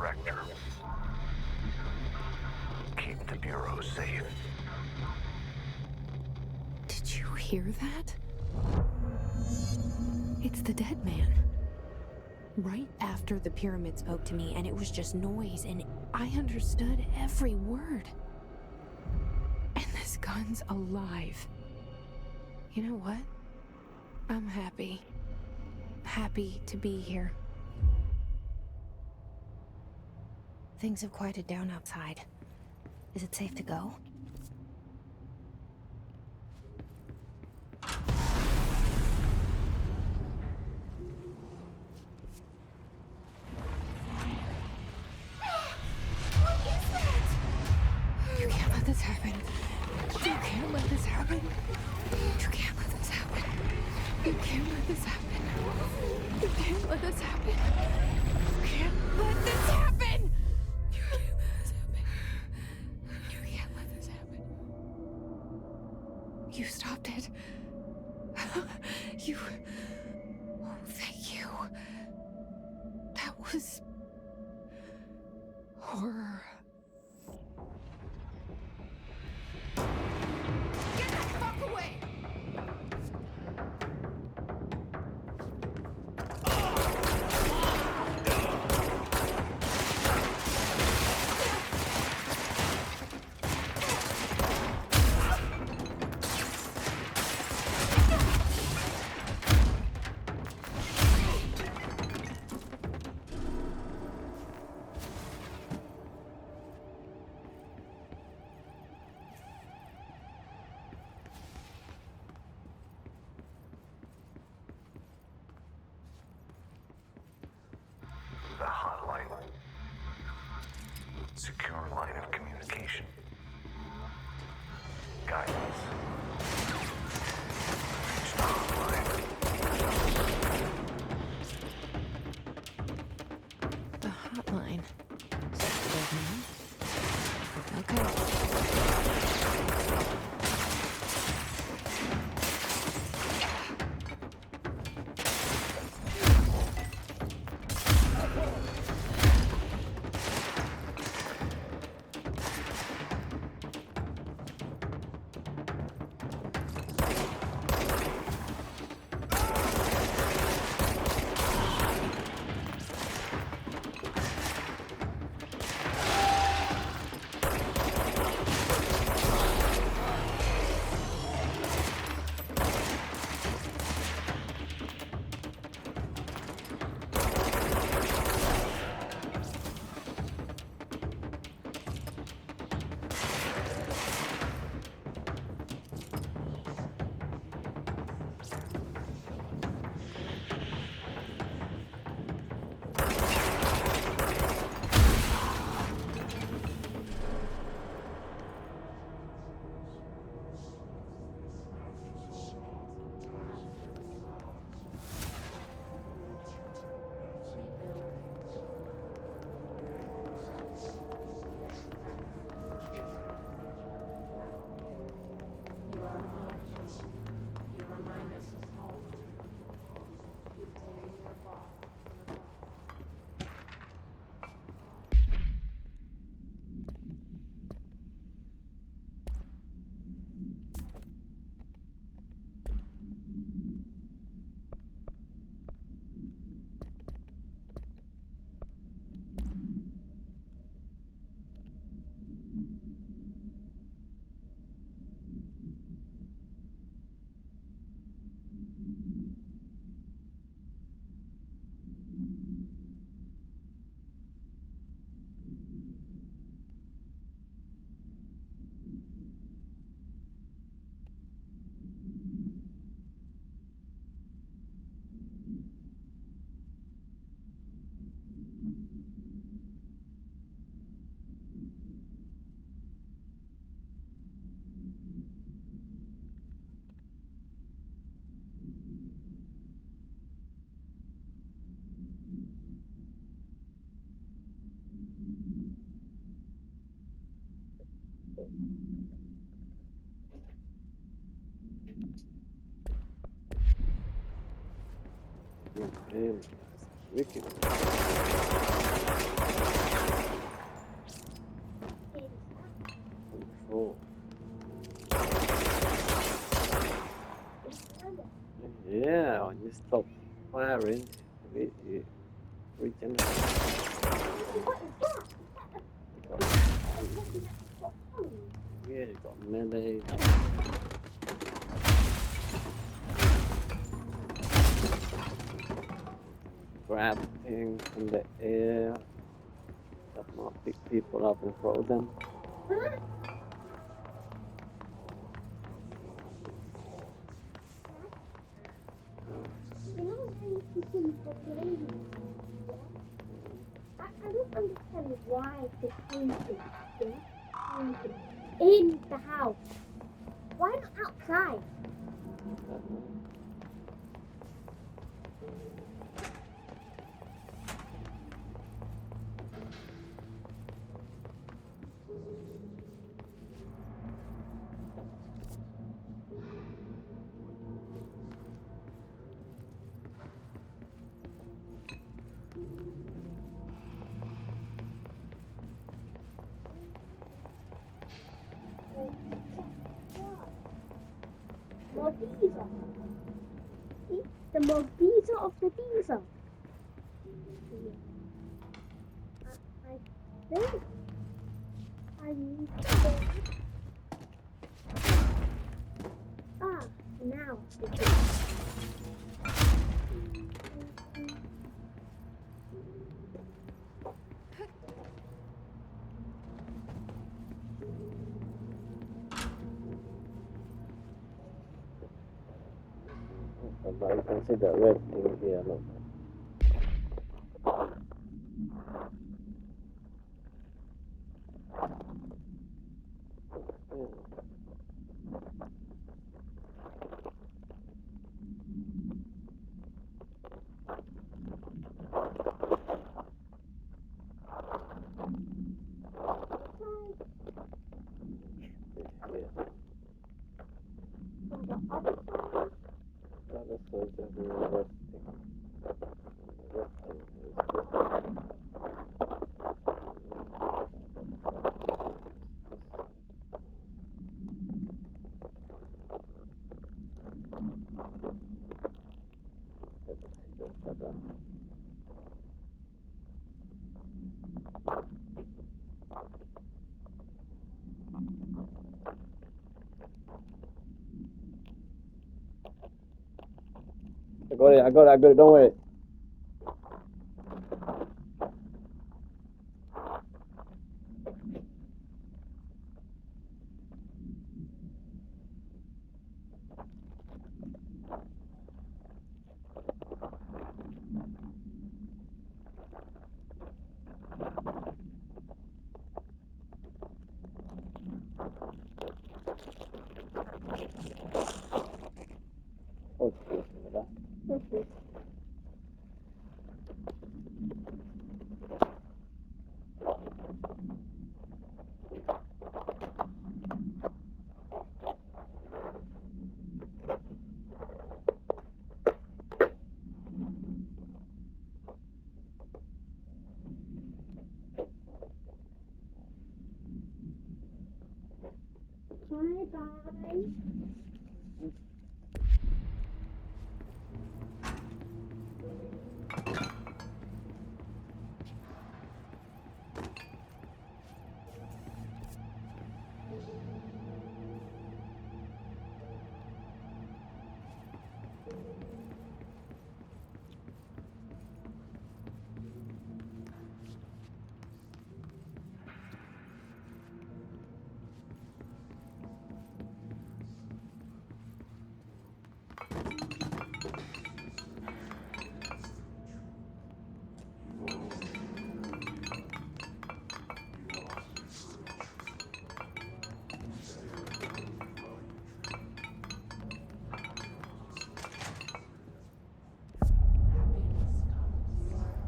director. Keep the Bureau safe. Did you hear that? It's the dead man. Right after the pyramid spoke to me, and it was just noise, and I understood every word. And this gun's alive. You know what? I'm happy. Happy to be here. Things have quieted down outside. Is it safe to go? You can't let this happen. You can't let this happen. You can't let this happen. You can't let this happen. You can't let this happen. You can't let this happen. You can't let this happen. You can't let this happen. You stopped it. You... Oh, thank you. That was... horror. Get the fuck away! The hotline. Secure line of communication. Guidance. Reach the hotline. The hotline. Dead man? Okay. Man, wicked. stop firing. It regenerates. Yeah, you got melee. Grab things from the air. That might pick people up and throw them. I don't understand why the painting in the house. Why not outside? More diesel. See? The more diesel of the diesel. I think I need to go. Now it's But you can see the red thing here, look. That is going to be a red thing. The red thing is I got it, don't worry. Oh, excuse me, that. bye.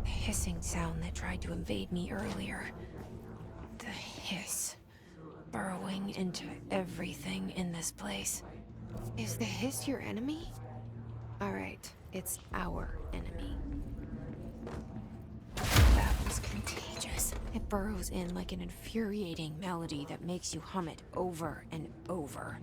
The hissing sound that tried to invade me earlier. The hiss. Burrowing into everything in this place. Is the hiss your enemy? Alright, it's our enemy. That was contagious. It burrows in like an infuriating melody that makes you hum it over and over.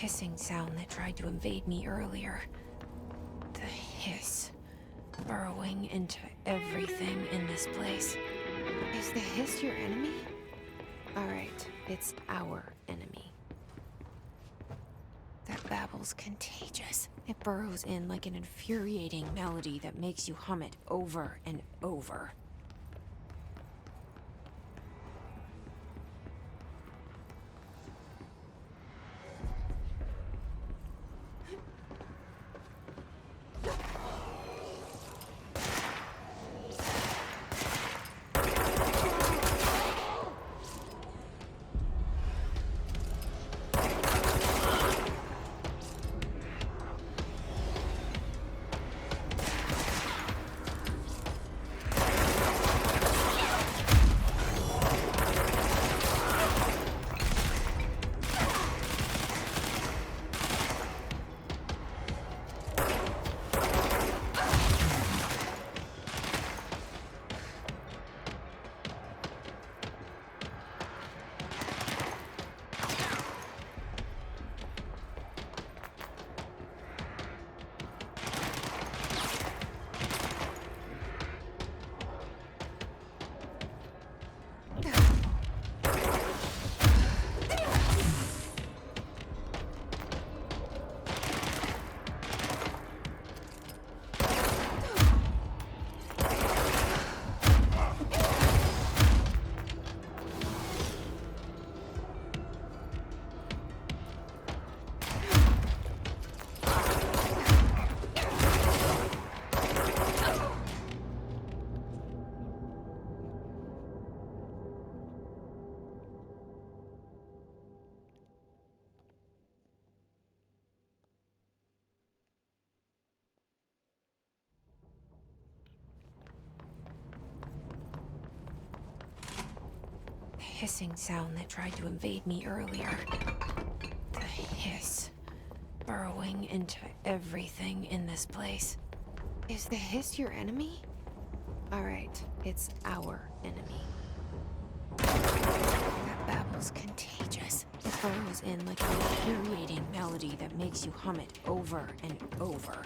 hissing sound that tried to invade me earlier. The hiss, burrowing into everything in this place. Is the hiss your enemy? Alright, it's our enemy. That babble's contagious. It burrows in like an infuriating melody that makes you hum it over and over. Hissing sound that tried to invade me earlier. The hiss, burrowing into everything in this place. Is the hiss your enemy? Alright, it's our enemy. That babble's contagious. It burrows in like an infuriating melody that makes you hum it over and over.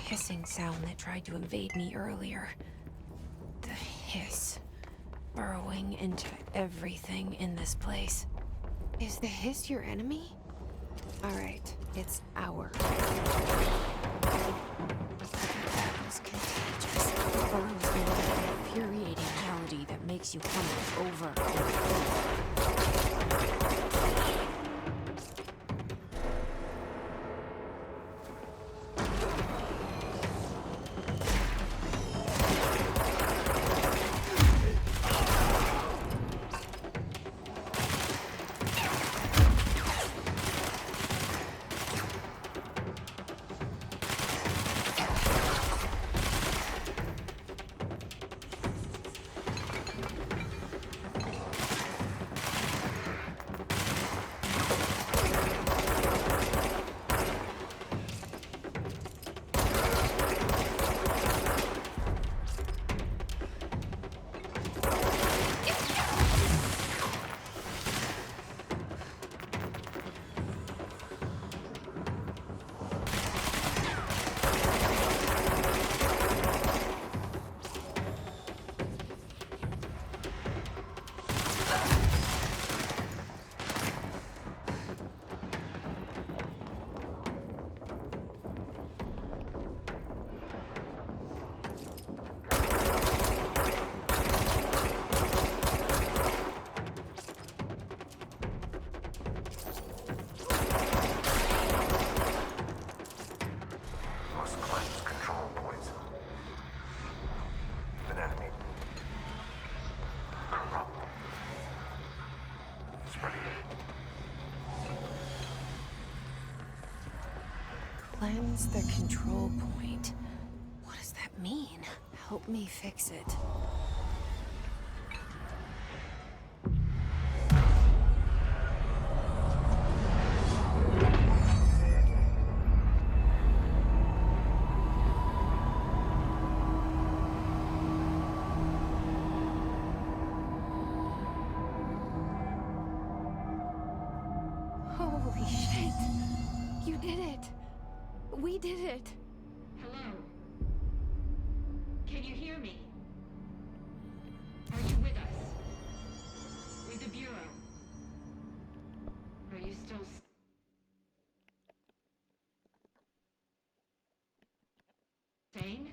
Hissing sound that tried to invade me earlier. The hiss, burrowing into everything in this place. Is the hiss your enemy? Alright, it's our enemy. That was contagious. It burrows in like an infuriating melody that makes you hum it over and over. Finds control points. An enemy. Corrupt. Spreading. Cleanse the control point. What does that mean? Help me fix it. Holy shit! You did it! We did it! Hello? Can you hear me? Are you with us? With the Bureau? Are you still sane?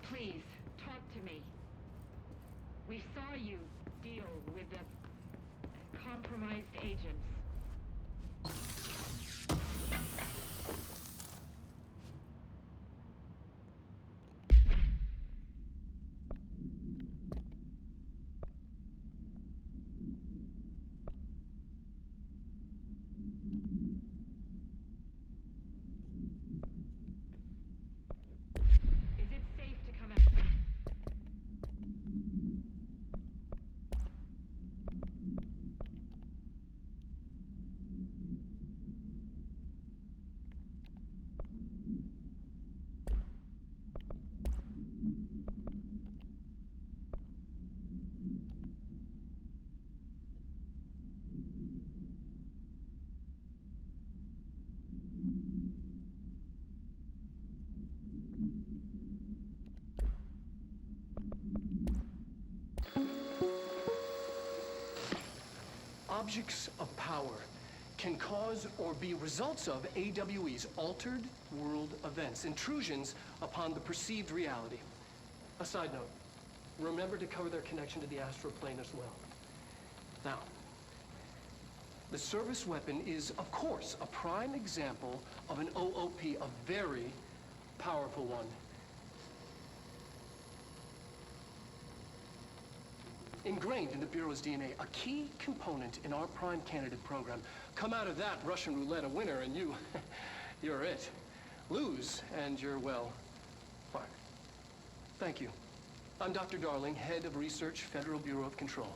Please, talk to me. We saw you deal with the compromised agents. Is it safe to come out? Objects of power can cause or be results of AWE's altered world events, intrusions upon the perceived reality. A side note, remember to cover their connection to the astral plane as well. Now, the service weapon is, of course, a prime example of an OOP, a very powerful one. Ingrained in the Bureau's DNA, a key component in our prime candidate program. Come out of that Russian roulette a winner and you're it. Lose and you're, well, fired. Thank you. I'm Dr. Darling, head of research, Federal Bureau of Control.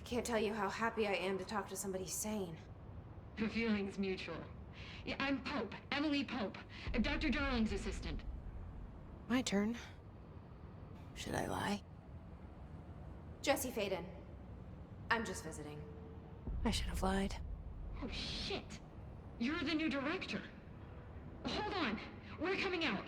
Can't tell you how happy I am to talk to somebody sane. The feeling's mutual. Yeah, I'm Pope, Emily Pope, Dr. Darling's assistant. My turn. Should I lie? Jesse Faden. I'm just visiting. I should have lied. Oh, shit. You're the new director. Hold on. We're coming out.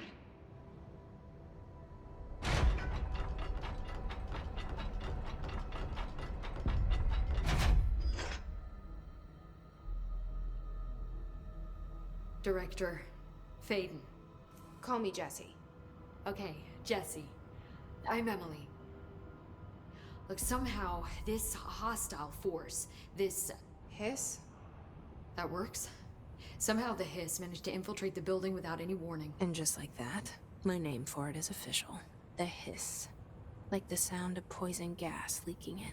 Director Faden. Call me Jessie. Okay, Jesse. I'm Emily. Look, somehow this hostile force, this... Hiss? That works? Somehow the Hiss managed to infiltrate the building without any warning. And just like that, my name for it is official. The Hiss. Like the sound of poison gas leaking in.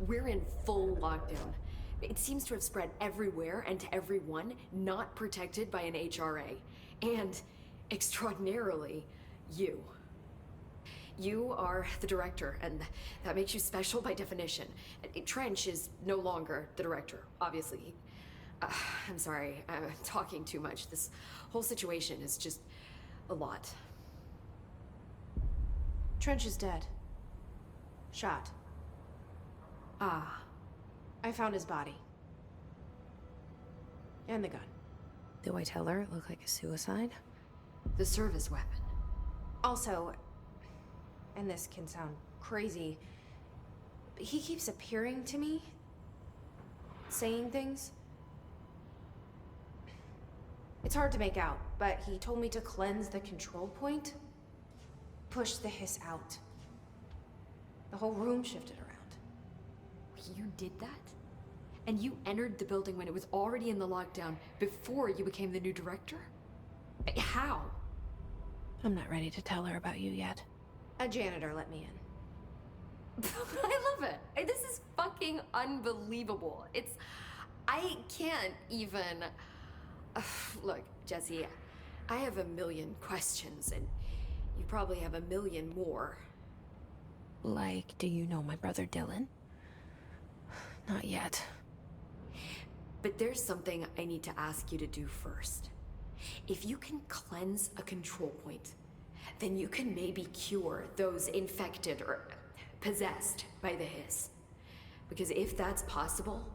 We're in full lockdown. It seems to have spread everywhere and to everyone not protected by an HRA. And, extraordinarily, you. You are the director, and that makes you special by definition. Trench is no longer the director, obviously. I'm sorry, I'm talking too much. This whole situation is just a lot. Trench is dead. Shot. Ah. I found his body. And the gun. Do I tell her it looked like a suicide? The service weapon. Also, and this can sound crazy, but he keeps appearing to me, saying things. It's hard to make out, but he told me to cleanse the control point, push the Hiss out. The whole room shifted around. You did that? And you entered the building when it was already in the lockdown before you became the new director? How? I'm not ready to tell her about you yet. A janitor let me in. I love it. This is fucking unbelievable. I can't even... Look, Jesse, I have a million questions, and you probably have a million more. Like, do you know my brother Dylan? Not yet. But there's something I need to ask you to do first. If you can cleanse a control point, then you can maybe cure those infected or possessed by the Hiss. Because if that's possible,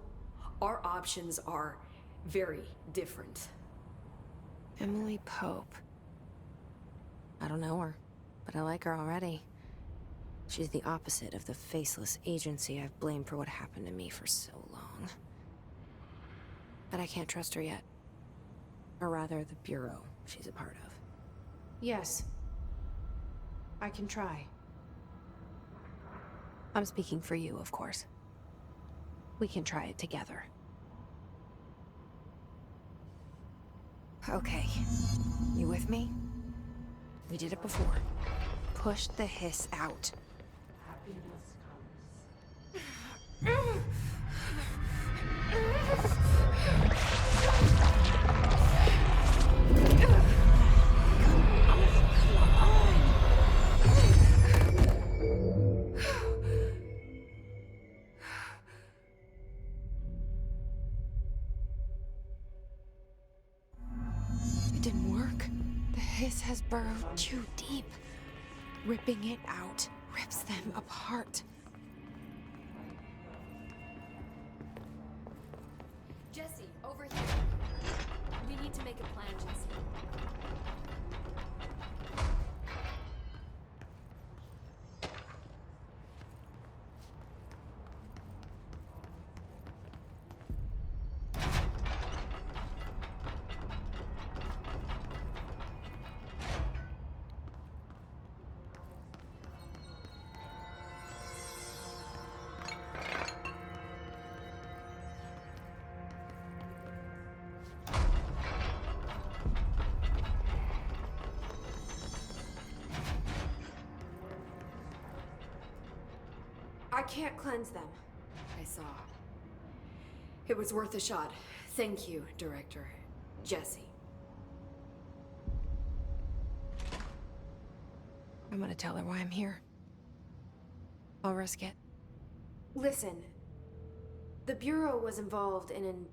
our options are very different. Emily Pope. I don't know her, but I like her already. She's the opposite of the faceless agency I've blamed for what happened to me for so long. But I can't trust her yet. Or rather, the Bureau she's a part of. Yes. I can try. I'm speaking for you, of course. We can try it together. Okay. You with me? We did it before. Push the Hiss out. It didn't work. The Hiss has burrowed too deep. Ripping it out rips them apart. Jesse, over here. We need to make a plan, Jesse. I can't cleanse them. I saw. It was worth a shot. Thank you, Director. Jesse. I'm gonna tell her why I'm here. I'll risk it. Listen. The Bureau was involved in an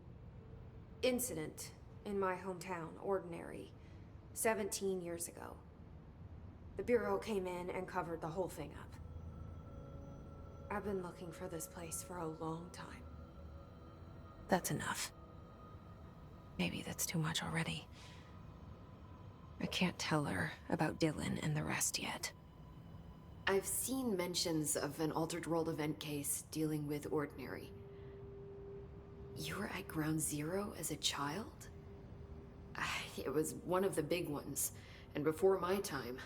incident in my hometown, Ordinary, 17 years ago. The Bureau came in and covered the whole thing up. I've been looking for this place for a long time. That's enough. Maybe that's too much already. I can't tell her about Dylan and the rest yet. I've seen mentions of an Altered World event case dealing with Ordinary. You were at Ground Zero as a child? It was one of the big ones, and before my time.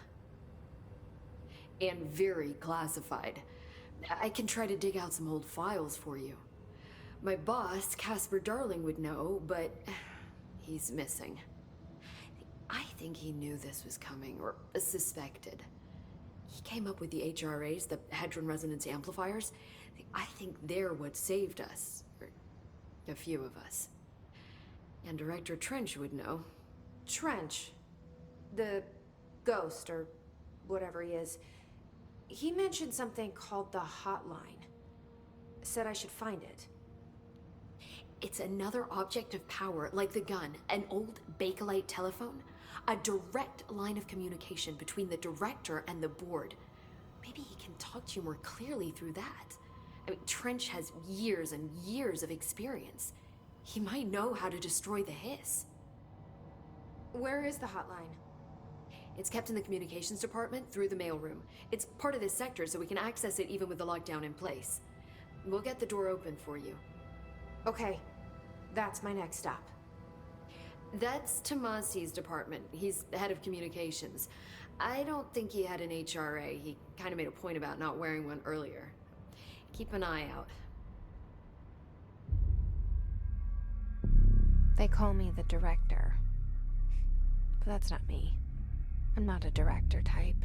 And very classified. I can try to dig out some old files for you. My boss, Casper Darling, would know, but he's missing. I think he knew this was coming, or suspected. He came up with the HRAs, the Hadron Resonance Amplifiers. I think they're what saved us. Or a few of us. And Director Trench would know. Trench. The ghost, or whatever he is. He mentioned something called the hotline. Said I should find it. It's another object of power, like the gun, an old Bakelite telephone. A direct line of communication between the director and the board. Maybe he can talk to you more clearly through that. I mean, Trench has years and years of experience. He might know how to destroy the hiss. Where is the hotline? It's kept in the communications department through the mailroom. It's part of this sector, so we can access it even with the lockdown in place. We'll get the door open for you. Okay, that's my next stop. That's Tomasi's department. He's the head of communications. I don't think he had an HRA. He kind of made a point about not wearing one earlier. Keep an eye out. They call me the director. But that's not me. I'm not a director type.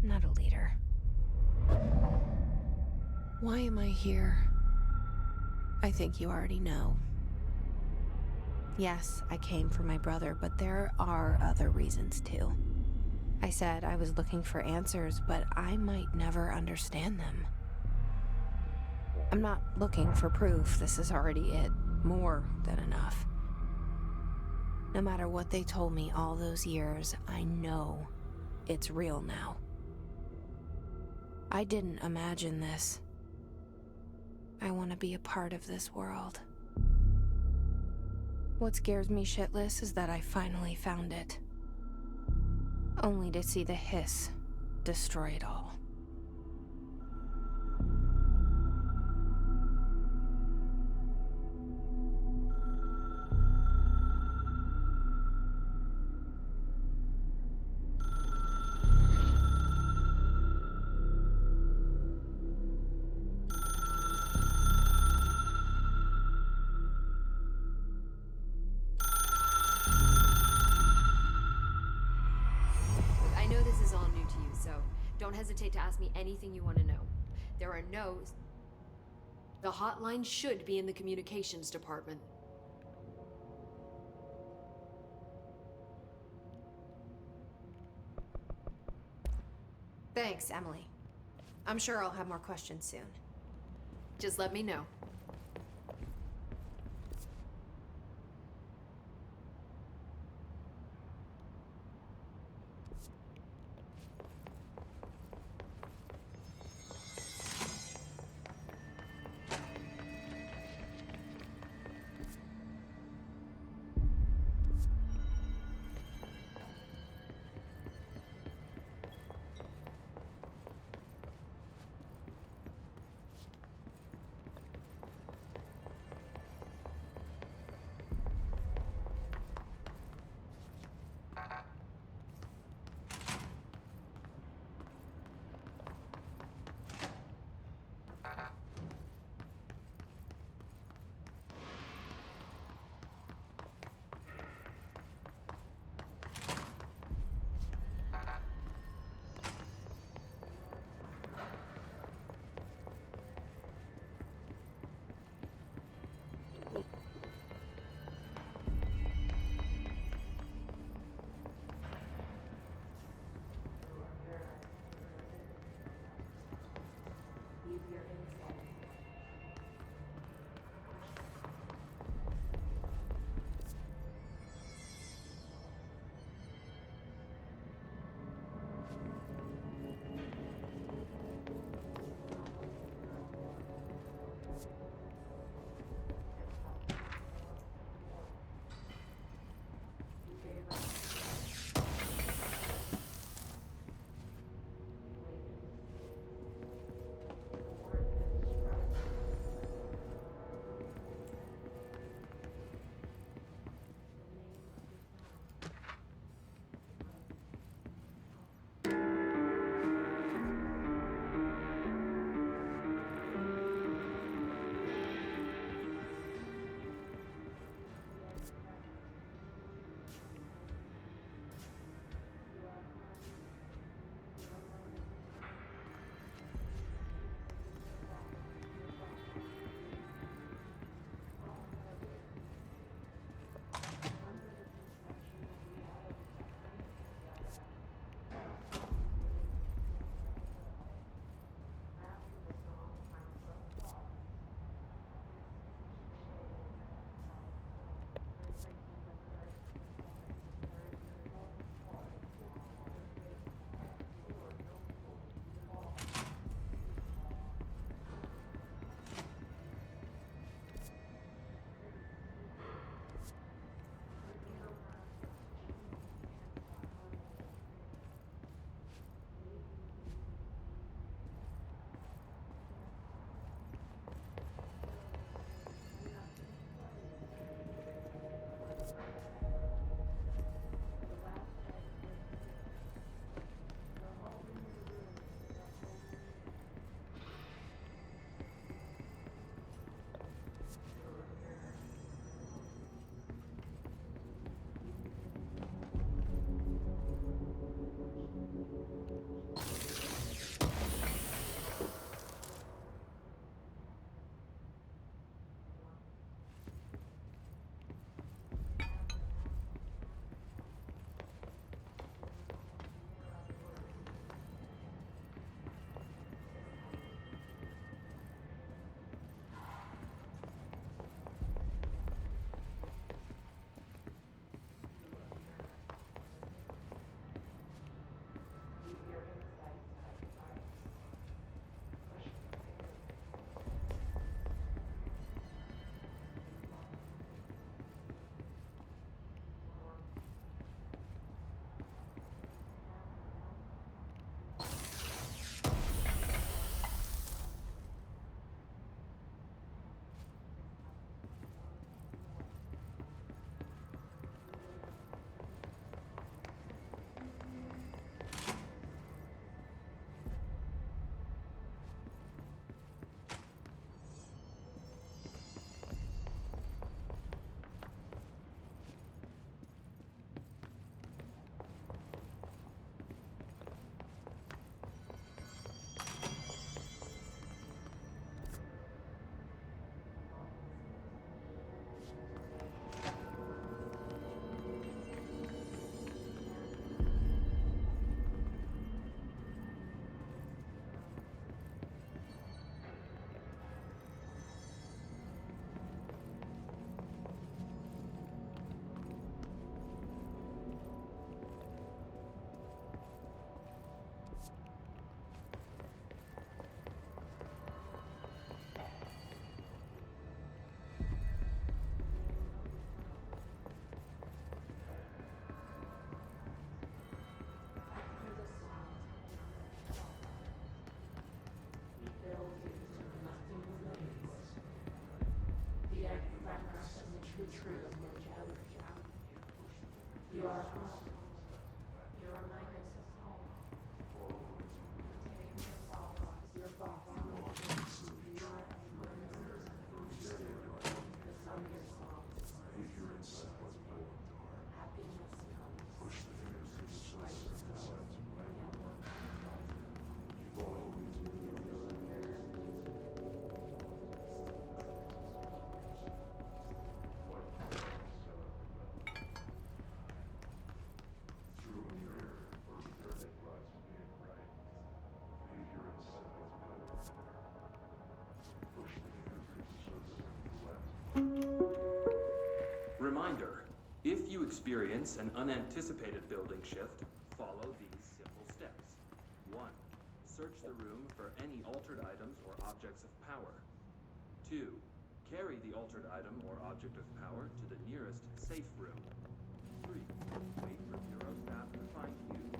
I'm not a leader. Why am I here? I think you already know. Yes, I came for my brother, but there are other reasons too. I said I was looking for answers, but I might never understand them. I'm not looking for proof. This is already it. More than enough. No matter what they told me all those years, I know it's real now. I didn't imagine this. I want to be a part of this world. What scares me shitless is that I finally found it. Only to see the hiss destroy it all. I know this is all new to you, so don't hesitate to ask me anything you want to know. There are no's. The hotline should be in the communications department. Thanks, Emily. I'm sure I'll have more questions soon. Just let me know. If you experience an unanticipated building shift, follow these simple steps. 1. Search the room for any altered items or objects of power. 2. Carry the altered item or object of power to the nearest safe room. 3. Wait for Bureau staff to find you